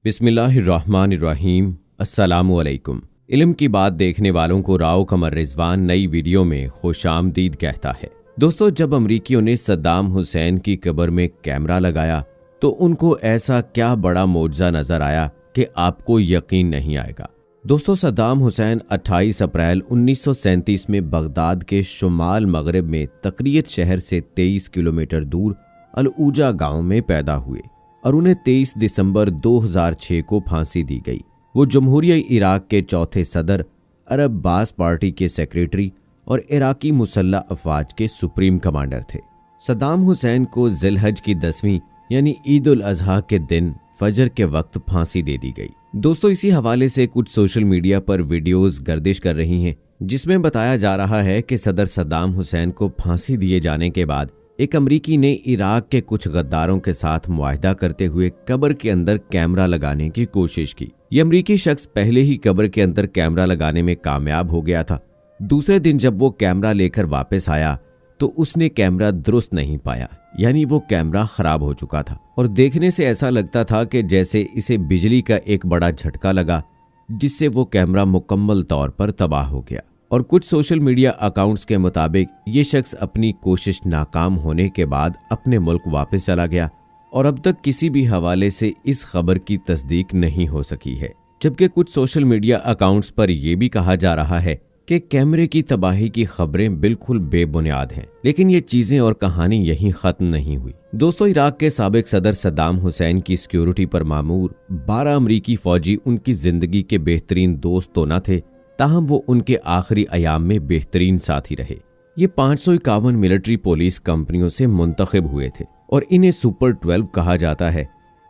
बिस्मिल्लाहिर्रहमानिर्रहीम। अस्सलामुअलैकुम। इल्म की बात देखने वालों को राव कमर रिजवान नई वीडियो में खुशामदीद कहता है। दोस्तों, जब अमरीकियों ने सद्दाम हुसैन की कब्र में कैमरा लगाया तो उनको ऐसा क्या बड़ा मौजज़ा नजर आया कि आपको यकीन नहीं आएगा। दोस्तों, सद्दाम हुसैन 28 अप्रैल 1937 में बगदाद के शुमाल मगरब में तकरियत शहर से 23 किलोमीटर दूर अल-ऊजा गांव में पैदा हुए और उन्हें 23 दिसंबर 2006 को फांसी दी गई। वो जमहूरिया इराक के चौथे सदर, अरब बास पार्टी के सेक्रेटरी और इराकी मुसल्ह अफवाज के सुप्रीम कमांडर थे। सद्दाम हुसैन को जिलहज की 10वीं यानी ईद उल अजहा के दिन फजर के वक्त फांसी दे दी गई। दोस्तों, इसी हवाले से कुछ सोशल मीडिया पर वीडियोस गर्दिश कर रही हैं जिसमें बताया जा रहा है कि सदर सद्दाम हुसैन को फांसी दिए जाने के बाद एक अमरीकी ने इराक के कुछ गद्दारों के साथ मुआहदा करते हुए कब्र के अंदर कैमरा लगाने की कोशिश की। ये अमरीकी शख्स पहले ही कब्र के अंदर कैमरा लगाने में कामयाब हो गया था। दूसरे दिन जब वो कैमरा लेकर वापस आया तो उसने कैमरा दुरुस्त नहीं पाया, यानी वो कैमरा खराब हो चुका था और देखने से ऐसा लगता था कि जैसे इसे बिजली का एक बड़ा झटका लगा, जिससे वो कैमरा मुकम्मल तौर पर तबाह हो गया। और कुछ सोशल मीडिया अकाउंट्स के मुताबिक ये शख्स अपनी कोशिश नाकाम होने के बाद अपने मुल्क वापस चला गया और अब तक किसी भी हवाले से इस खबर की तस्दीक नहीं हो सकी है। जबकि कुछ सोशल मीडिया अकाउंट्स पर यह भी कहा जा रहा है कि कैमरे की तबाही की खबरें बिल्कुल बेबुनियाद हैं। लेकिन ये चीजें और कहानी यहीं खत्म नहीं हुई। दोस्तों, इराक के साबिक सदर सद्दाम हुसैन की सिक्योरिटी पर मामूर 12 अमरीकी फौजी उनकी जिंदगी के बेहतरीन दोस्त तो न थे, ताहम वो उनके आखिरी अयाम में बेहतरीन साथी रहे। ये 551 मिलिट्री पुलिस कंपनियों से मुंतखब हुए थे और इन्हें सुपर 12 कहा जाता है।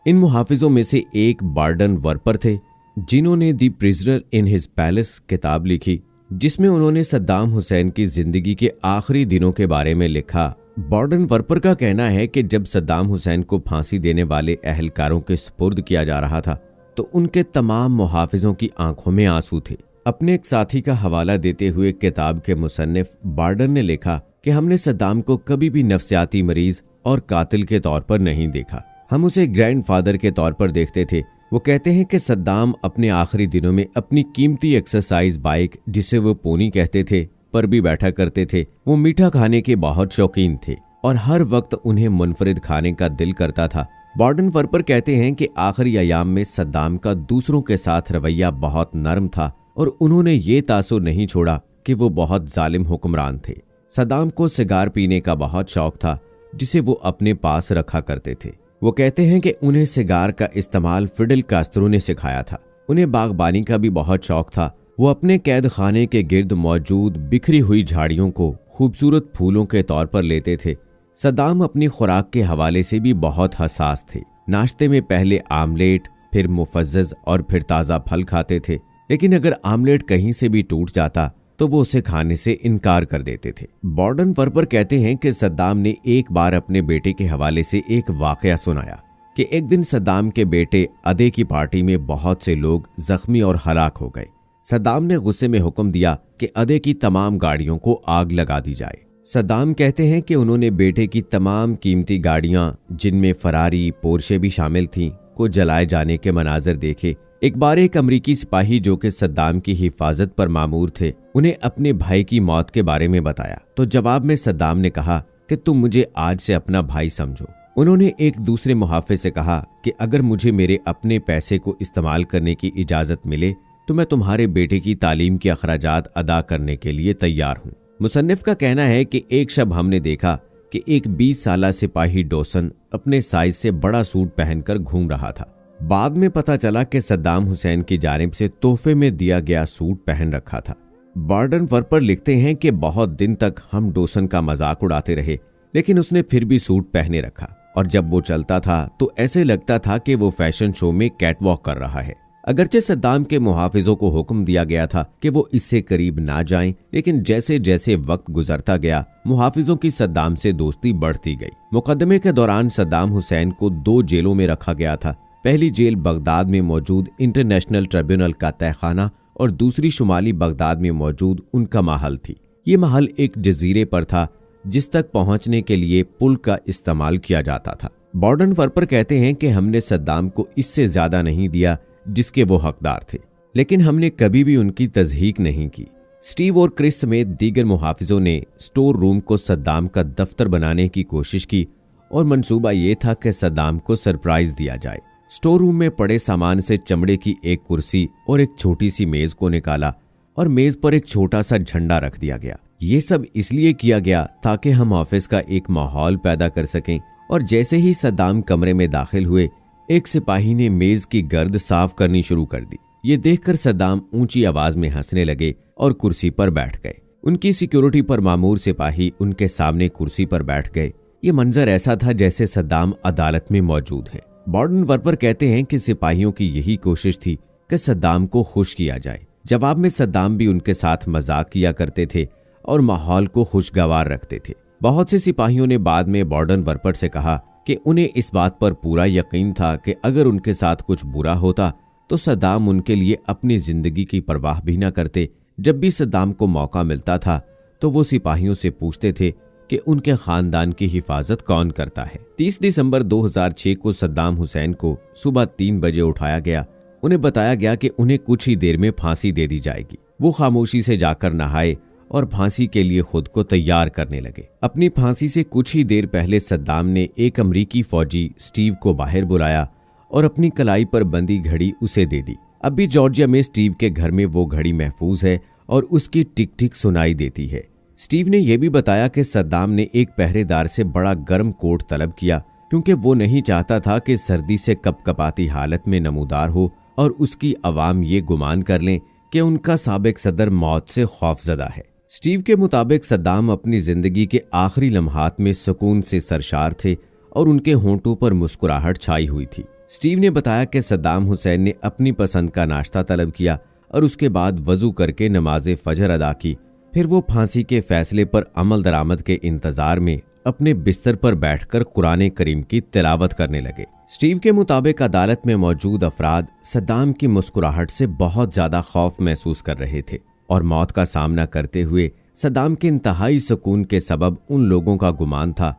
इन मुहाफिजों में से एक बार्डन वर्पर थे, जिन्होंने दी प्रिजनर इन हिज पैलेस किताब लिखी, जिसमें उन्होंने सद्दाम हुसैन की जिंदगी के आखिरी दिनों के बारे में लिखा। बार्डन वर्पर का कहना है कि जब सद्दाम हुसैन को फांसी देने वाले अहलकारों के सुपुर्द किया जा रहा था तो उनके तमाम मुहाफिजों की आंखों में आंसू थे। अपने एक साथी का हवाला देते हुए किताब के मुसन्निफ बार्डन ने लिखा कि हमने सद्दाम को कभी भी नफ्सियाती मरीज और कातिल के तौर पर नहीं देखा, हम उसे ग्रैंडफादर के तौर पर देखते थे। वो कहते हैं कि सद्दाम अपने आखिरी दिनों में अपनी कीमती एक्सरसाइज बाइक, जिसे वो पोनी कहते थे, पर भी बैठा करते थे। वो मीठा खाने के बहुत शौकीन थे और हर वक्त उन्हें मुनफरिद खाने का दिल करता था। बार्डन वर्पर कहते हैं कि आखिरी अयाम में सद्दाम का दूसरों के साथ रवैया बहुत नरम था और उन्होंने ये तासुर नहीं छोड़ा कि वो बहुत जालिम हुक्मरान थे। सद्दाम को सिगार पीने का बहुत शौक था, जिसे वो अपने पास रखा करते थे। वो कहते हैं कि उन्हें सिगार का इस्तेमाल फिडेल कास्त्रो ने सिखाया था। उन्हें बागबानी का भी बहुत शौक था। वो अपने कैद खाने के गिर्द मौजूद बिखरी हुई झाड़ियों को खूबसूरत फूलों के तौर पर लेते थे। सद्दाम अपनी खुराक के हवाले से भी बहुत हसास थे। नाश्ते में पहले आमलेट, फिर मुफज्जज और फिर ताज़ा फल खाते थे। लेकिन अगर आमलेट कहीं से भी टूट जाता तो वो उसे खाने से इनकार कर देते थे। बार्डन वर्पर कहते हैं कि सद्दाम ने एक बार अपने बेटे के हवाले से एक वाकया सुनाया कि एक दिन सद्दाम के बेटे अदे की पार्टी में बहुत से लोग जख्मी और हलाक हो गए। सद्दाम ने गुस्से में हुक्म दिया कि अदे की तमाम गाड़ियों को आग लगा दी जाए। सद्दाम कहते हैं कि उन्होंने बेटे की तमाम कीमती गाड़ियां, जिनमें फरारी, पोर्शे भी शामिल थीं, को जलाए जाने के मनाजर देखे। एक बार एक अमरीकी सिपाही जो कि सद्दाम की हिफाजत पर मामूर थे, उन्हें अपने भाई की मौत के बारे में बताया तो जवाब में सद्दाम ने कहा कि तुम मुझे आज से अपना भाई समझो। उन्होंने एक दूसरे मुहाफिज से कहा कि अगर मुझे मेरे अपने पैसे को इस्तेमाल करने की इजाजत मिले तो मैं तुम्हारे बेटे की तालीम के अखराजात अदा करने के लिए तैयार हूँ। मुसन्निफ का कहना है कि एक शब हमने देखा कि एक 20 साला सिपाही डोसन अपने साइज से बड़ा सूट पहनकर घूम रहा था। बाद में पता चला कि सद्दाम हुसैन की जानिब से तोहफे में दिया गया सूट पहन रखा था। बार्डन वर्पर लिखते हैं कि बहुत दिन तक हम डोसन का मजाक उड़ाते रहे, लेकिन उसने फिर भी सूट पहने रखा और जब वो चलता था तो ऐसे लगता था कि वो फैशन शो में कैटवॉक कर रहा है। अगरचे सद्दाम के मुहाफिजों को हुक्म दिया गया था कि वो इससे करीब ना जाएं, लेकिन जैसे जैसे वक्त गुजरता गया मुहाफिजों की सद्दाम से दोस्ती बढ़ती गई। मुकदमे के दौरान सद्दाम हुसैन को 2 जेलों में रखा गया था। पहली जेल बगदाद में मौजूद इंटरनेशनल ट्रिब्यूनल का तहखाना और दूसरी शुमाली बगदाद में मौजूद उनका महल थी। ये महल एक जजीरे पर था जिस तक पहुंचने के लिए पुल का इस्तेमाल किया जाता था। बॉर्डन वर्पर कहते हैं कि हमने सद्दाम को इससे ज्यादा नहीं दिया जिसके वो हकदार थे, लेकिन हमने कभी भी उनकी तज़हीक नहीं की। स्टीव और क्रिस समेत दीगर मुहाफिजों ने स्टोर रूम को सद्दाम का दफ्तर बनाने की कोशिश की और मंसूबा ये था कि सद्दाम को सरप्राइज दिया जाए। स्टोर रूम में पड़े सामान से चमड़े की एक कुर्सी और एक छोटी सी मेज को निकाला और मेज पर एक छोटा सा झंडा रख दिया गया। ये सब इसलिए किया गया ताकि हम ऑफिस का एक माहौल पैदा कर सकें। और जैसे ही सद्दाम कमरे में दाखिल हुए, एक सिपाही ने मेज की गर्द साफ करनी शुरू कर दी। ये देखकर सद्दाम ऊंची आवाज में हंसने लगे और कुर्सी पर बैठ गए। उनकी सिक्योरिटी पर मामूर सिपाही उनके सामने कुर्सी पर बैठ गए। ये मंजर ऐसा था जैसे सद्दाम अदालत में मौजूद है। बॉर्डन वर्पर कहते हैं कि सिपाहियों की यही कोशिश थी कि सद्दाम को खुश किया जाए। जवाब में सद्दाम भी उनके साथ मजाक किया करते थे और माहौल को खुशगवार रखते थे। बहुत से सिपाहियों ने बाद में बॉर्डन वर्पर से कहा कि उन्हें इस बात पर पूरा यकीन था कि अगर उनके साथ कुछ बुरा होता तो सद्दाम उनके लिए अपनी जिंदगी की परवाह भी न करते। जब भी सद्दाम को मौका मिलता था तो वो सिपाहियों से पूछते थे कि उनके खानदान की हिफाजत कौन करता है। 30 दिसंबर 2006 को सद्दाम हुसैन को सुबह 3 बजे उठाया गया। उन्हें बताया गया कि उन्हें कुछ ही देर में फांसी दे दी जाएगी। वो खामोशी से जाकर नहाए और फांसी के लिए खुद को तैयार करने लगे। अपनी फांसी से कुछ ही देर पहले सद्दाम ने एक अमरीकी फौजी स्टीव को बाहर बुलाया और अपनी कलाई पर बंधी घड़ी उसे दे दी। अब भी जॉर्जिया में स्टीव के घर में वो घड़ी महफूज है और उसकी टिक टिक सुनाई देती है। स्टीव ने यह भी बताया कि सद्दाम ने एक पहरेदार से बड़ा गर्म कोट तलब किया क्योंकि वो नहीं चाहता था कि सर्दी से कपकपाती हालत में नमूदार हो और उसकी अवाम ये गुमान कर लें कि उनका साबिक सदर मौत से खौफजदा है। स्टीव के मुताबिक सद्दाम अपनी जिंदगी के आखिरी लम्हात में सुकून से सरशार थे और उनके होंठों पर मुस्कुराहट छाई हुई थी। स्टीव ने बताया कि सद्दाम हुसैन ने अपनी पसंद का नाश्ता तलब किया और उसके बाद वजू करके नमाज फजर अदा की। फिर वो फांसी के फैसले पर अमल दरामद के इंतजार में अपने बिस्तर पर बैठकर कुरान करीम की तिलावत करने लगे। स्टीव के मुताबिक अदालत में मौजूद अफराद सद्दाम की मुस्कुराहट से बहुत ज्यादा खौफ महसूस कर रहे थे और मौत का सामना करते हुए सद्दाम के इंतहाई सुकून के सबब उन लोगों का गुमान था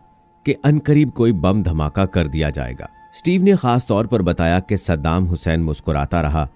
कि अनकरीब कोई बम धमाका कर दिया जाएगा। स्टीव ने खास तौर पर बताया कि सद्दाम हुसैन मुस्कुराता रहा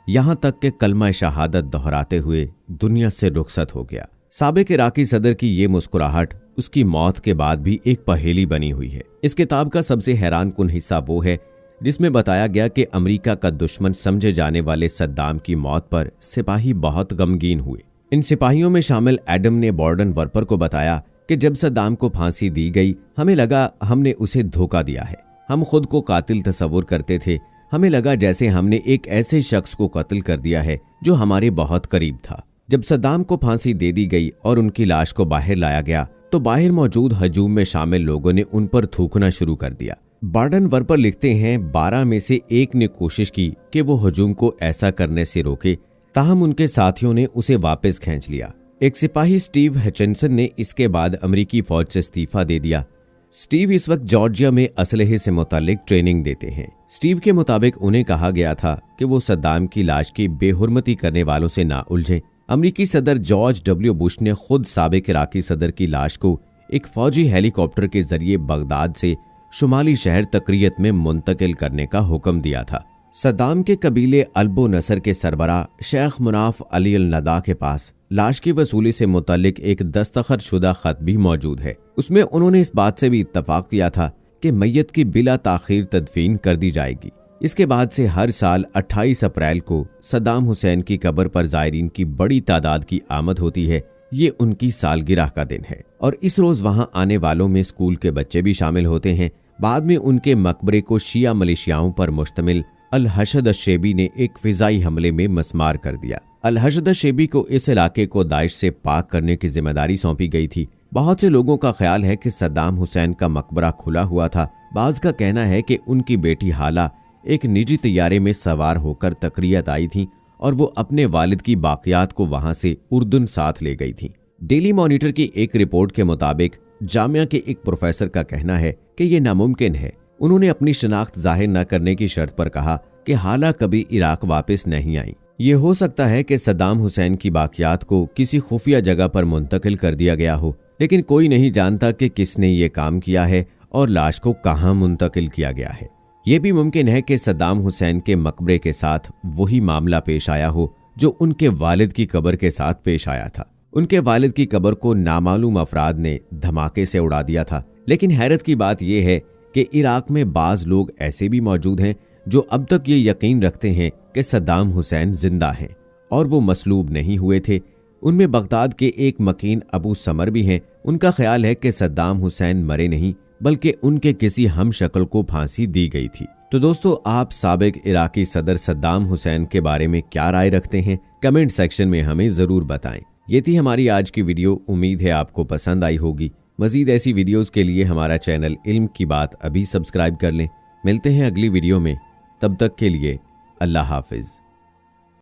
यहां तक कि कलमा शहादत दोहराते हुए दुनिया से रुखसत हो गया। साबिक इराकी सदर की ये मुस्कुराहट उसकी मौत के बाद भी एक पहेली बनी हुई है। इस किताब का सबसे हैरान कुन हिस्सा वो है जिसमें बताया गया कि अमेरिका का दुश्मन समझे जाने वाले सद्दाम की मौत पर सिपाही बहुत गमगीन हुए। इन सिपाहियों में शामिल एडम ने बॉर्डन वर्पर को बताया कि जब सद्दाम को फांसी दी गई हमें लगा हमने उसे धोखा दिया है। हम खुद को कातिल तस्वुर करते थे। हमें लगा जैसे हमने एक ऐसे शख्स को कत्ल कर दिया है जो हमारे बहुत करीब था। जब सद्दाम को फांसी दे दी गई और उनकी लाश को बाहर लाया गया तो बाहर मौजूद हजूम में शामिल लोगों ने उन पर थूकना शुरू कर दिया। बॉर्डन वर्पर लिखते हैं 12 में से एक ने कोशिश की कि वो हजूम को ऐसा करने से रोके, ताहम उनके साथियों ने उसे वापस खींच लिया। एक सिपाही स्टीव हचिनसन ने इसके बाद अमेरिकी फौज से इस्तीफा दे दिया। स्टीव इस वक्त जॉर्जिया में असलहे से मुतालिक ट्रेनिंग देते हैं। स्टीव के मुताबिक उन्हें कहा गया था कि वो सद्दाम की लाश की बेहुरमती करने वालों से ना उलझें। अमेरिकी सदर जॉर्ज डब्ल्यू बुश ने खुद साबिक इराकी सदर की लाश को एक फौजी हेलीकॉप्टर के जरिए बगदाद से शुमाली शहर तकरियत में मुंतकिल करने का हुक्म दिया था। सद्दाम के कबीले अल्बो नसर के सरबरा शेख मुनाफ अली अल नदा के पास लाश की वसूली से मुतालिक एक दस्तखत शुदा खत भी मौजूद है। उसमें उन्होंने इस बात से भी इत्तफाक किया था कि मैयत की बिला ताखीर तदफीन कर दी जाएगी। इसके बाद से हर साल 28 अप्रैल को सद्दाम हुसैन की कब्र पर जायरीन की बड़ी तादाद की आमद होती है। ये उनकी सालगिरह का दिन है और इस रोज वहां आने वालों में स्कूल के बच्चे भी शामिल होते हैं। बाद में उनके मकबरे को शिया मलेशियाओं पर मुश्तमिल अल हशद शेबी ने एक फिजाई हमले में मस्मार कर दिया। अल हशद शेबी को इस इलाके को दाइश से पाक करने की जिम्मेदारी सौंपी गई थी। बहुत से लोगों का ख्याल है कि सद्दाम हुसैन का मकबरा खुला हुआ था। बाज का कहना है कि उनकी बेटी हाला एक निजी तैयारे में सवार होकर तकरियत आई थी और वो अपने वालिद की बाकियात को वहां से उर्दुन साथ ले गई थी। डेली मॉनिटर की एक रिपोर्ट के मुताबिक जामिया के एक प्रोफेसर का कहना है कि ये नामुमकिन है। उन्होंने अपनी शनाख्त जाहिर न करने की शर्त पर कहा कि हाला कभी इराक वापस नहीं आई। ये हो सकता है कि सद्दाम हुसैन की बाकियात को किसी खुफिया जगह पर मुंतकिल कर दिया गया हो, लेकिन कोई नहीं जानता कि किसने ये काम किया है और लाश को कहां मुंतकिल किया गया है। ये भी मुमकिन है कि सद्दाम हुसैन के मकबरे के साथ वही मामला पेश आया हो जो उनके वालिद की कब्र के साथ पेश आया था। उनके वालिद की कब्र को नामालूम अफराद ने धमाके से उड़ा दिया था। लेकिन हैरत की बात यह है कि इराक में बाज लोग ऐसे भी मौजूद हैं जो अब तक ये यकीन रखते हैं कि सद्दाम हुसैन जिंदा हैं और वो मसलूब नहीं हुए थे। उनमें बगदाद के एक मकीन अबू समर भी हैं। उनका ख्याल है कि सद्दाम हुसैन मरे नहीं बल्कि उनके किसी हम शक्ल को फांसी दी गई थी। तो दोस्तों, आप साबिक इराकी सदर सद्दाम हुसैन के बारे में क्या राय रखते हैं? कमेंट सेक्शन में हमें जरूर बताएं। ये थी हमारी आज की वीडियो। उम्मीद है आपको पसंद आई होगी। मजीद ऐसी वीडियोस के लिए हमारा चैनल इल्म की बात अभी सब्सक्राइब कर लें। मिलते हैं अगली वीडियो में, तब तक के लिए अल्लाह हाफिज।